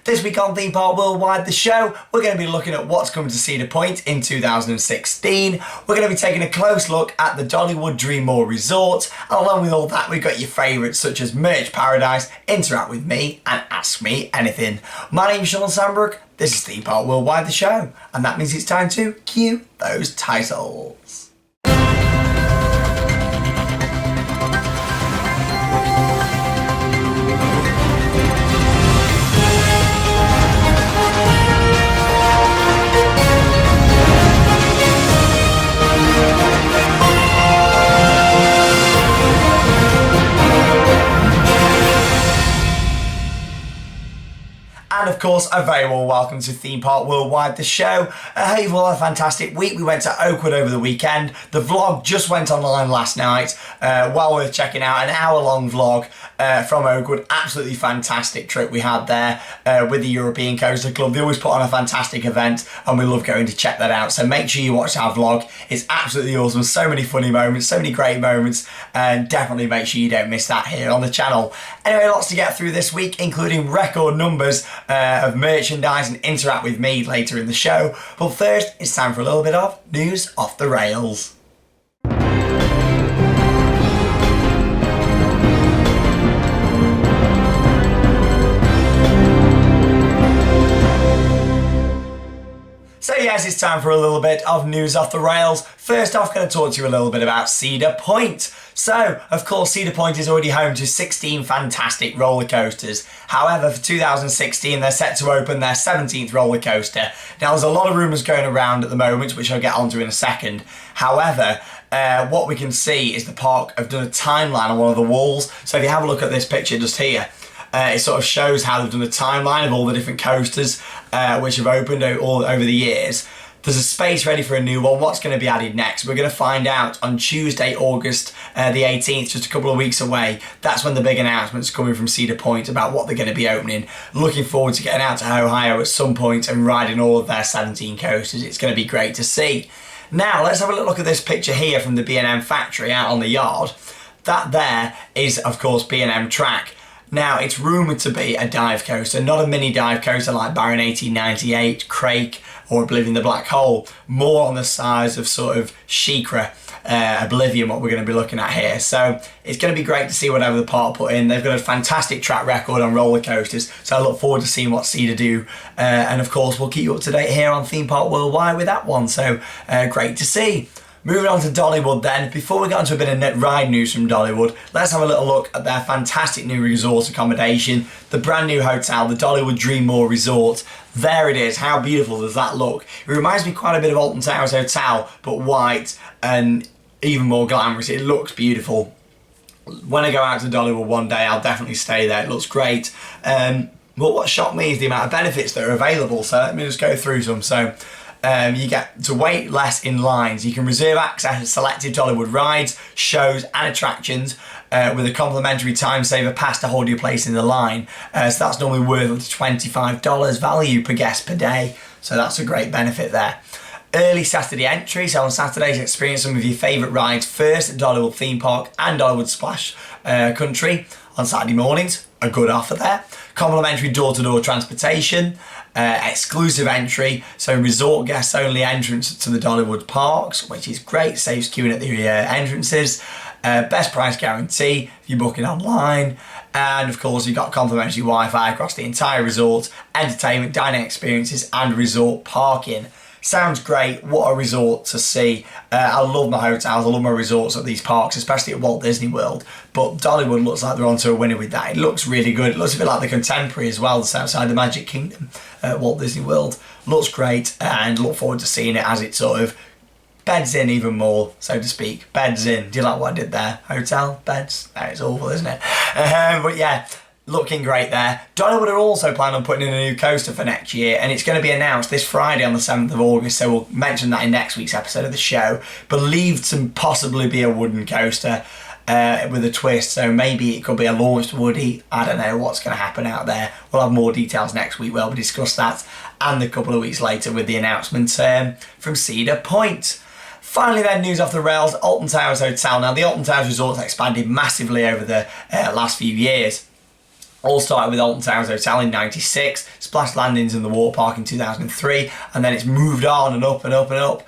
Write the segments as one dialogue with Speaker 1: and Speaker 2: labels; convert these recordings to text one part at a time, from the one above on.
Speaker 1: This week on Theme Park Worldwide, the show, we're going to be looking at what's coming to Cedar Point in 2016. We're going to be taking a close look at the Dollywood Dreammore Resort. And along with all that, we've got your favourites such as Merch Paradise, Interact With Me, and Ask Me Anything. My name's Shawn Sanbrooke, this is Theme Park Worldwide, the show. And that means it's time to cue those titles. And of course, a very warm welcome to Theme Park Worldwide, the show. I hope you've all had a fantastic week. We went to Oakwood over the weekend. The vlog just went online last night. Well worth checking out. An hour-long vlog from Oakwood. Absolutely fantastic trip we had there with the European Coaster Club. They always put on a fantastic event and we love going to check that out. So make sure you watch our vlog. It's absolutely awesome. So many funny moments, so many great moments. And definitely make sure you don't miss that here on the channel. Anyway, lots to get through this week, including record numbers of merchandise and Interact With Me later in the show. But first, it's time for a little bit of news off the rails. So yes, it's time for a little bit of news off the rails. First off, going to talk to you a little bit about Cedar Point. So, of course, Cedar Point is already home to 16 fantastic roller coasters. However, for 2016, they're set to open their 17th roller coaster. Now, there's a lot of rumours going around at the moment, which I'll get onto in a second. However, what we can see is the park have done a timeline on one of the walls. So if you have a look at this picture just here, it sort of shows how they've done a timeline of all the different coasters which have opened all over the years. There's a space ready for a new one. What's going to be added next? We're going to find out on Tuesday, August the 18th, just a couple of weeks away. That's when the big announcement's coming from Cedar Point about what they're going to be opening. Looking forward to getting out to Ohio at some point and riding all of their 17 coasters. It's going to be great to see. Now, let's have a look at this picture here from the B&M factory out on the yard. That there is, of course, B&M track. Now, it's rumoured to be a dive coaster, not a mini dive coaster like Baron 1898, Crake, or Oblivion the Black Hole. More on the size of sort of SheiKra, Oblivion, what we're going to be looking at here. So it's going to be great to see whatever the park put in. They've got a fantastic track record on roller coasters, so I look forward to seeing what Cedar do. And of course, we'll keep you up to date here on Theme Park Worldwide with that one. So great to see. Moving on to Dollywood then, before we get onto a bit of ride news from Dollywood, let's have a little look at their fantastic new resort accommodation, the brand new hotel, the Dollywood Dreammore Resort. There it is. How beautiful does that look? It reminds me quite a bit of Alton Towers Hotel, but white and even more glamorous. It looks beautiful. When I go out to Dollywood one day, I'll definitely stay there. It looks great. But what shocked me is the amount of benefits that are available. So let me just go through some. So you get to wait less in lines. You can reserve access to selected Dollywood rides, shows and attractions with a complimentary time saver pass to hold your place in the line. So that's normally worth up to $25 value per guest per day. So that's a great benefit there. Early Saturday entry, so on Saturdays experience some of your favourite rides first at Dollywood Theme Park and Dollywood Splash Country. On Saturday mornings, a good offer there. Complimentary door-to-door transportation, exclusive entry, so resort guests only entrance to the Dollywood parks, which is great, saves queuing at the entrances. Best price guarantee if you're booking online. And of course, you've got complimentary Wi-Fi across the entire resort, entertainment, dining experiences, and resort parking. Sounds great. What a resort to see. I love my hotels, I love my resorts at these parks, especially at Walt Disney World. But Dollywood looks like they're onto a winner with that. It looks really good. It looks a bit like the Contemporary as well, that's outside the Magic Kingdom at Walt Disney World. Looks great and look forward to seeing it as it sort of beds in even more, so to speak. Beds in. Do you like what I did there? Hotel? Beds? That is awful, isn't it? But yeah, looking great there. Dollywood are also planning on putting in a new coaster for next year, and it's going to be announced this Friday on the 7th of August, so we'll mention that in next week's episode of the show. Believed to possibly be a wooden coaster with a twist, so maybe it could be a launched Woody. I don't know what's going to happen out there. We'll have more details next week. We'll discuss that and a couple of weeks later with the announcement from Cedar Point. Finally then, news off the rails, Alton Towers Hotel. Now the Alton Towers Resort's expanded massively over the last few years. All started with Alton Towers Hotel in '96, Splash Landings in the Water Park in 2003, and then it's moved on and up and up and up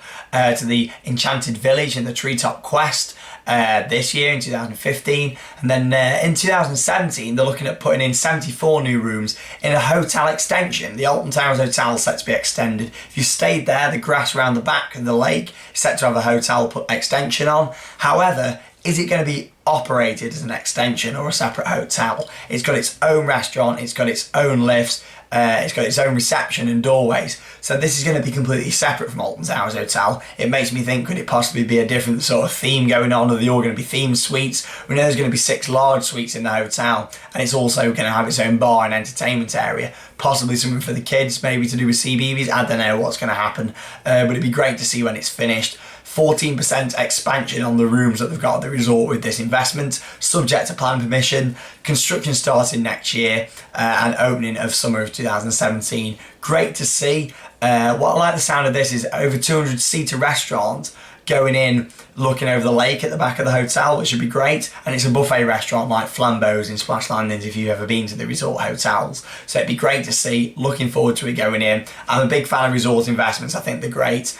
Speaker 1: to the Enchanted Village and the Treetop Quest this year in 2015. And then in 2017, they're looking at putting in 74 new rooms in a hotel extension. The Alton Towers Hotel is set to be extended. If you stayed there, the grass around the back of the lake is set to have a hotel extension on. However, is it going to be operated as an extension or a separate hotel? It's got its own restaurant, it's got its own lifts, it's got its own reception and doorways. So this is going to be completely separate from Alton Towers Hotel. It makes me think, could it possibly be a different sort of theme going on? Are they all going to be themed suites? We know there's going to be 6 large suites in the hotel, and it's also going to have its own bar and entertainment area. Possibly something for the kids, maybe to do with CBeebies. I don't know what's going to happen, but it'd be great to see when it's finished. 14% expansion on the rooms that they've got at the resort with this investment, subject to planning permission, construction starting next year, and opening of summer of 2017. Great to see. What I like the sound of this is over 200-seater restaurant going in, looking over the lake at the back of the hotel, which should be great. And it's a buffet restaurant like Flambeau's in Splash Landings if you've ever been to the resort hotels. So it'd be great to see. Looking forward to it going in. I'm a big fan of resort investments. I think they're great.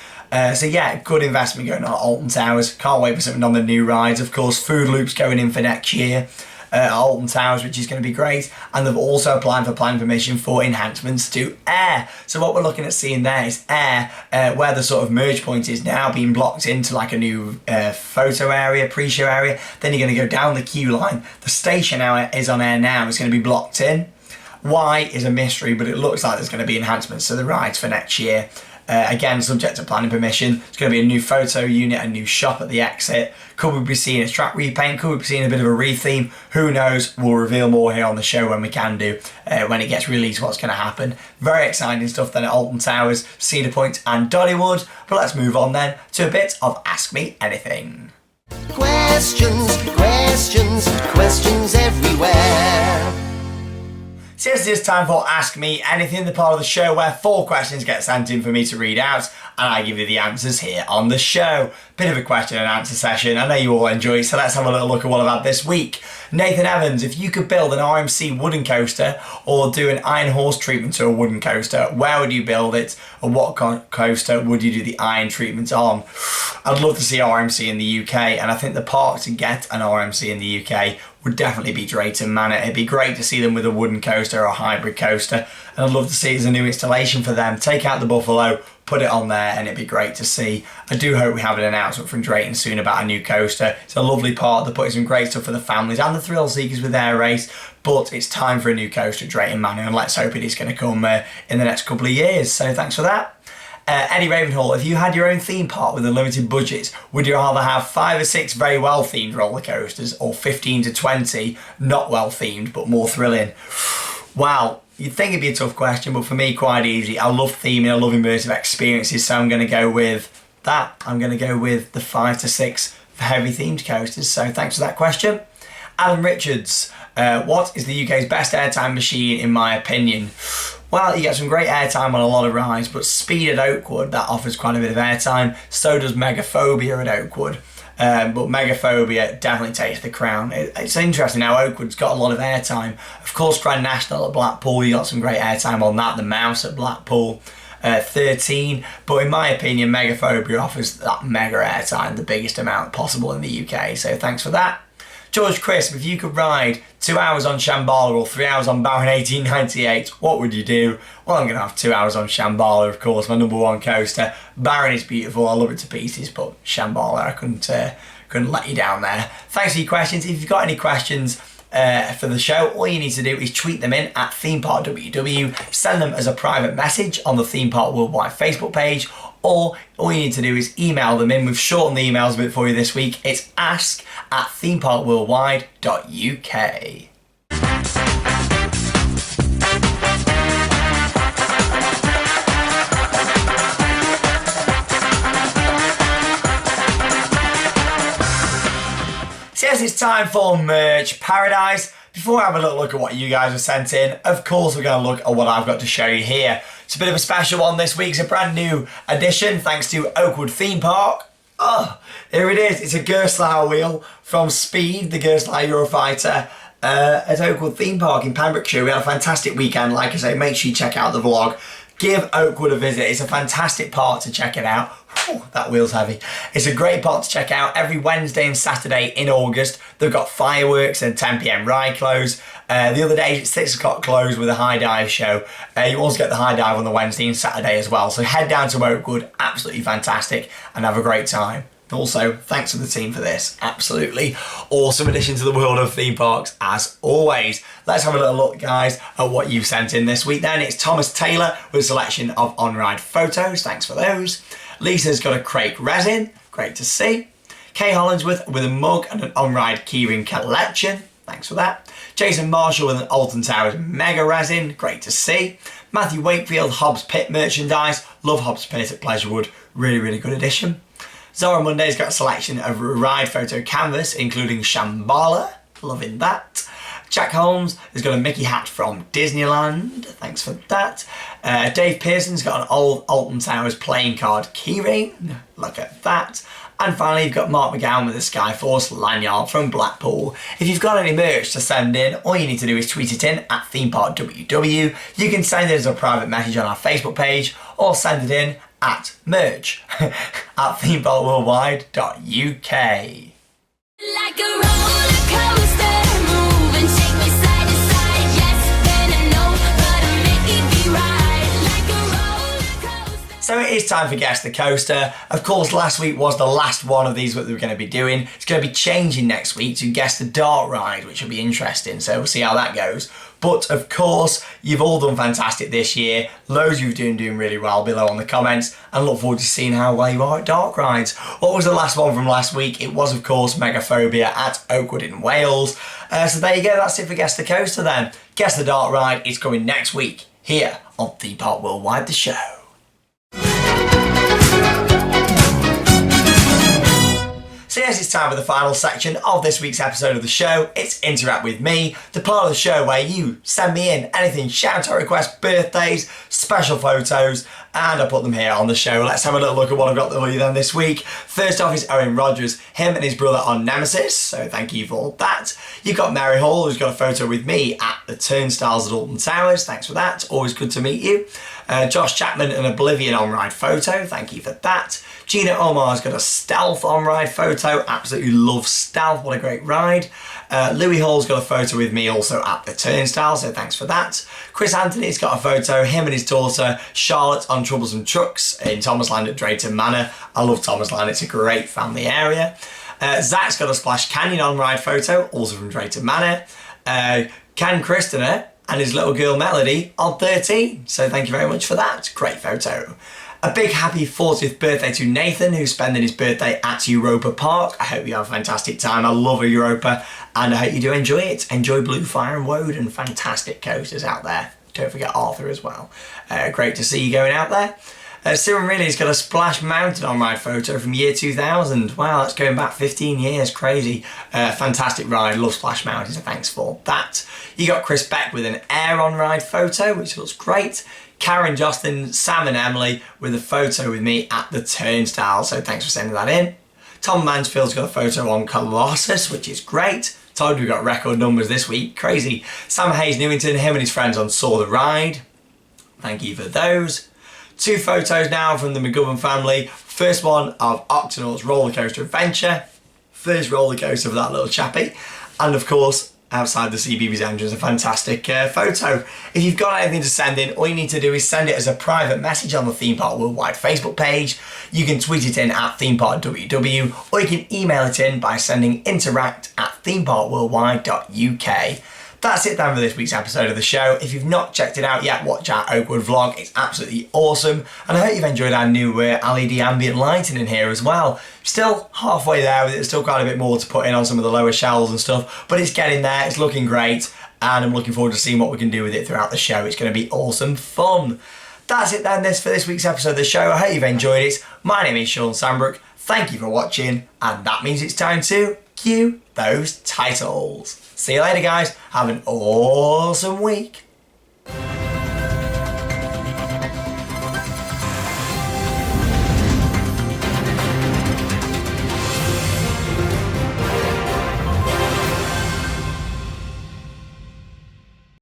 Speaker 1: So yeah, good investment going on at Alton Towers. Can't wait for something on the new rides. Of course, food loops going in for next year at Alton Towers, which is going to be great. And they've also applied for planning permission for enhancements to air. So what we're looking at seeing there is air, where the sort of merge point is now being blocked into like a new photo area, pre-show area. Then you're going to go down the queue line. The station hour is on air now. It's going to be blocked in. Why is a mystery, but it looks like there's going to be enhancements to the rides for next year. Again, subject to planning permission. It's going to be a new photo unit, a new shop at the exit. Could we be seeing a track repaint? Could we be seeing a bit of a retheme? Who knows? We'll reveal more here on the show when we can do, when it gets released, what's going to happen. Very exciting stuff then at Alton Towers, Cedar Point and Dollywood. But let's move on then to a bit of Ask Me Anything.
Speaker 2: Questions, questions, questions everywhere.
Speaker 1: So yes, it is time for Ask Me Anything, the part of the show where 4 questions get sent in for me to read out, and I give you the answers here on the show. Bit of a question and answer session. I know you all enjoy it, so let's have a little look at what I've had this week. Nathan Evans, if you could build an RMC wooden coaster or do an iron horse treatment to a wooden coaster, where would you build it, and what coaster would you do the iron treatment on? I'd love to see RMC in the UK, and I think the park to get an RMC in the UK would definitely be Drayton Manor. It'd be great to see them with a wooden coaster or a hybrid coaster, and I'd love to see it as a new installation for them. Take out the Buffalo, put it on there, and it'd be great to see. I do hope we have an announcement from Drayton soon about a new coaster. It's a lovely park. They're putting some great stuff for the families and the thrill seekers with their race, but it's time for a new coaster at Drayton Manor, and let's hope it is going to come in the next couple of years. So thanks for that. Eddie Ravenhall, if you had your own theme park with a limited budget, would you rather have 5 or 6 very well themed roller coasters or 15 to 20 not well themed but more thrilling? Wow, you'd think it'd be a tough question, but for me, quite easy. I love theming, I love immersive experiences, so I'm going to go with that. I'm going to go with the 5 to 6 heavy themed coasters. So thanks for that question. Alan Richards, what is the UK's best airtime machine in my opinion? Well, you get some great airtime on a lot of rides, but Speed at Oakwood, that offers quite a bit of airtime. So does Megaphobia at Oakwood. But Megaphobia definitely takes the crown. It's interesting how Oakwood's got a lot of airtime. Of course, Grand National at Blackpool, you got some great airtime on that. The Mouse at Blackpool, 13. But in my opinion, Megaphobia offers that mega airtime, the biggest amount possible in the UK. So thanks for that. George Crisp, if you could ride 2 hours on Shambhala or 3 hours on Baron 1898, what would you do? Well, I'm going to have 2 hours on Shambhala, of course, my number 1 coaster. Baron is beautiful, I love it to pieces, but Shambhala, I couldn't let you down there. Thanks for your questions. If you've got any questions for the show, all you need to do is tweet them in at ThemeParkWW, send them as a private message on the Theme Park Worldwide Facebook page, or all you need to do is email them in. We've shortened the emails a bit for you this week. It's ask@themeparkworldwide.uk. So yes, it's time for Merch Paradise. Before I have a little look at what you guys have sent in, of course we're going to look at what I've got to show you here. It's a bit of a special one this week. It's a brand new addition thanks to Oakwood Theme Park. Oh, here it is. It's a Gerstlauer wheel from Speed, the Gerstlauer Eurofighter. at Oakwood Theme Park in Pembrokeshire. We had a fantastic weekend. Like I say, make sure you check out the vlog. Give Oakwood a visit. It's a fantastic park to check it out. Whew, that wheel's heavy. It's a great park to check out. Every Wednesday and Saturday in August, they've got fireworks and 10 p.m. ride close. The other days, it's 6 o'clock close with a high dive show. You also get the high dive on the Wednesday and Saturday as well. So head down to Oakwood, absolutely fantastic, and have a great time. Also, thanks to the team for this. Absolutely awesome addition to the world of theme parks, as always. Let's have a little look, guys, at what you've sent in this week then. It's Thomas Taylor with a selection of on-ride photos. Thanks for those. Lisa's got a crate resin. Great to see. Kay Hollinsworth with a mug and an on-ride keyring collection. Thanks for that. Jason Marshall with an Alton Towers mega resin. Great to see. Matthew Wakefield, Hobbs Pit merchandise. Love Hobbs Pit at Pleasurewood. Really, really good addition. Zara Monday's got a selection of ride photo canvas, including Shambhala. Loving that. Jack Holmes has got a Mickey hat from Disneyland. Thanks for that. Dave Pearson's got an old Alton Towers playing card keyring. Look at that. And finally, you've got Mark McGowan with a Skyforce lanyard from Blackpool. If you've got any merch to send in, all you need to do is tweet it in at ThemeParkWW. You can send it as a private message on our Facebook page or send it in at merch at themeparkworldwide.uk.
Speaker 3: Like a roller coaster, move and shake me side to side. Yes, then I know, but I make it be right. Like a roller coaster.
Speaker 1: So it is time for Guess the Coaster. Of course, last week was the last one of these that we were going to be doing. It's going to be changing next week to Guess the Dart Ride, which will be interesting. So we'll see how that goes. But of course, you've all done fantastic this year. Loads of you doing really well below on the comments, and look forward to seeing how well you are at dark rides. What was the last one from last week? It was, of course, Megaphobia at Oakwood in Wales. So there you go, that's it for Guess the Coaster then. Guess the Dark Ride is coming next week here on Theme Park Worldwide, the show. So yes, it's time for the final section of this week's episode of the show. It's Interact With Me, the part of the show where you send me in anything, shout out requests, birthdays, special photos, and I put them here on the show. Let's have a little look at what I've got for you then this week. First off is Owen Rogers. Him and his brother are Nemesis, so thank you for that. You've got Mary Hall, who's got a photo with me at the Turnstiles at Alton Towers. Thanks for that. Always good to meet you. Josh Chapman, an Oblivion on-ride photo. Thank you for that. Gina Omar's got a Stealth on-ride photo. Absolutely love Stealth. What a great ride. Louis Hall's got a photo with me also at the Turnstile, so thanks for that. Chris Anthony's got a photo, him and his daughter Charlotte on Troublesome Trucks in Thomasland at Drayton Manor. I love Thomasland, it's a great family area. Zach's got a Splash Canyon on-ride photo, also from Drayton Manor. Ken Christener and his little girl Melody on 13, so thank you very much for that. Great photo. A big happy 40th birthday to Nathan, who's spending his birthday at Europa Park. I hope you have a fantastic time. I love Europa, and I hope you do enjoy it. Enjoy Blue Fire and Woden, fantastic coasters out there. Don't forget Arthur as well. Great to see you going out there. Cyril Riley's got a Splash Mountain on-ride photo from year 2000. Wow, that's going back 15 years, crazy. Fantastic ride, love Splash Mountain, so thanks for that. You got Chris Beck with an Air on-ride photo, which looks great. Karen, Justin, Sam and Emily with a photo with me at the Turnstile, so thanks for sending that in. Tom Mansfield's got a photo on Colossus, which is great. Told we've got record numbers this week, crazy. Sam Hayes Newington, him and his friends on Saw the Ride. Thank you for those. 2 photos now from the McGovern family. First one of Octonauts Roller Coaster Adventure. First roller coaster for that little chappie. And of course, outside the CBeebies entrance, a fantastic photo. If you've got anything to send in, all you need to do is send it as a private message on the Theme Park Worldwide Facebook page. You can tweet it in at ThemeParkWW, or you can email it in by sending interact at themeparkworldwide.uk. That's it then for this week's episode of the show. If you've not checked it out yet, watch our Oakwood vlog. It's absolutely awesome. And I hope you've enjoyed our new LED ambient lighting in here as well. Still halfway there with it. Still got a bit more to put in on some of the lower shelves and stuff. But it's getting there. It's looking great. And I'm looking forward to seeing what we can do with it throughout the show. It's going to be awesome fun. That's it then for this week's episode of the show. I hope you've enjoyed it. My name is Shawn Sanbrooke. Thank you for watching. And that means it's time to cue those titles. See you later, guys. Have an awesome week.